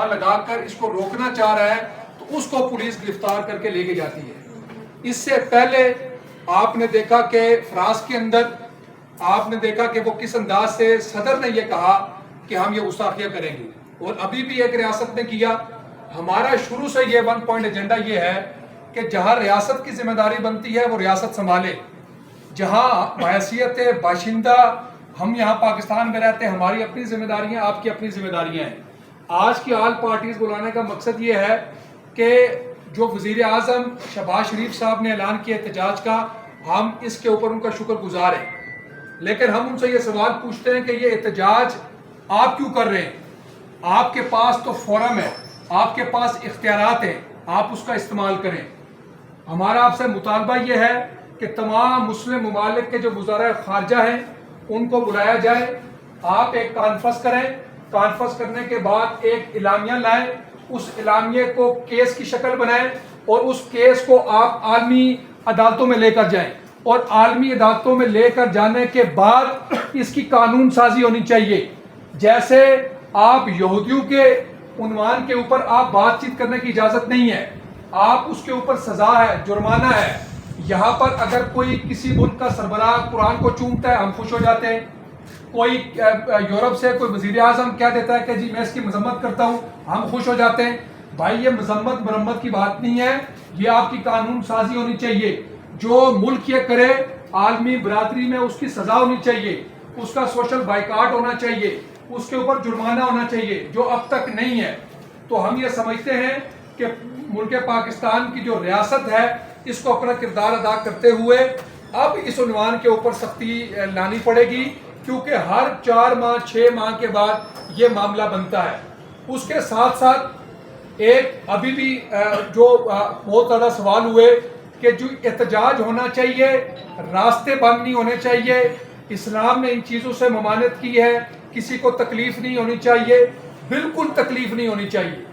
لگا کر اس کو روکنا چاہ رہا ہے تو اس کو پولیس گرفتار کر کے لے کے جاتی ہے۔ اس سے پہلے آپ نے دیکھا کہ فرانس کے اندر آپ نے دیکھا کہ وہ کس انداز سے صدر نے یہ کہا کہ ہم یہ گستاخیاں کریں گے، اور ابھی بھی ایک ریاست نے کیا۔ ہمارا شروع سے یہ 1 پوائنٹ ایجنڈا یہ ہے کہ جہاں ریاست کی ذمہ داری بنتی ہے وہ ریاست سنبھالے، جہاں بحیثیت باشندہ ہم یہاں پاکستان میں رہتے ہیں، ہماری اپنی ذمہ داریاں، آپ کی اپنی ذمہ داریاں ہیں۔ آج کی آل پارٹیز بلانے کا مقصد یہ ہے کہ جو وزیر اعظم شہباز شریف صاحب نے اعلان کیا احتجاج کا، ہم اس کے اوپر ان کا شکر گزار ہیں، لیکن ہم ان سے یہ سوال پوچھتے ہیں کہ یہ احتجاج آپ کیوں کر رہے ہیں؟ آپ کے پاس تو فورم ہے، آپ کے پاس اختیارات ہیں، آپ اس کا استعمال کریں۔ ہمارا آپ سے مطالبہ یہ ہے کہ تمام مسلم ممالک کے جو وزراء خارجہ ہیں ان کو بلایا جائے، آپ ایک کانفرنس کریں، کانفرنس کرنے کے بعد ایک اعلامیہ لائیں، اس اعلامیہ کو کیس کی شکل بنائیں اور اس کیس کو آپ عالمی عدالتوں میں لے کر جائیں، اور عالمی عدالتوں میں لے کر جانے کے بعد اس کی قانون سازی ہونی چاہیے۔ جیسے آپ یہودیوں کے عنوان کے اوپر آپ بات چیت کرنے کی اجازت نہیں ہے، آپ اس کے اوپر سزا ہے، جرمانہ ہے۔ یہاں پر اگر کوئی کسی ملک کا سربراہ قرآن کو چومتا ہے ہم خوش ہو جاتے ہیں، کوئی یورپ سے کوئی وزیر اعظم کہہ دیتا ہے کہ جی میں اس کی مذمت کرتا ہوں، ہم خوش ہو جاتے ہیں۔ بھائی یہ مذمت مرمت کی بات نہیں ہے، یہ آپ کی قانون سازی ہونی چاہیے۔ جو ملک یہ کرے عالمی برادری میں اس کی سزا ہونی چاہیے، اس کا سوشل بائیکاٹ ہونا چاہیے، اس کے اوپر جرمانہ ہونا چاہیے، جو اب تک نہیں ہے۔ تو ہم یہ سمجھتے ہیں کہ ملک پاکستان کی جو ریاست ہے اس کو اپنا کردار ادا کرتے ہوئے اب اس عنوان کے اوپر سختی لانی پڑے گی، کیونکہ ہر 4 ماہ 6 ماہ کے بعد یہ معاملہ بنتا ہے۔ اس کے ساتھ ساتھ ایک ابھی بھی جو بہت زیادہ سوال ہوئے کہ جو احتجاج ہونا چاہیے، راستے بند نہیں ہونے چاہیے، اسلام نے ان چیزوں سے ممانعت کی ہے، کسی کو تکلیف نہیں ہونی چاہیے، بالکل تکلیف نہیں ہونی چاہیے۔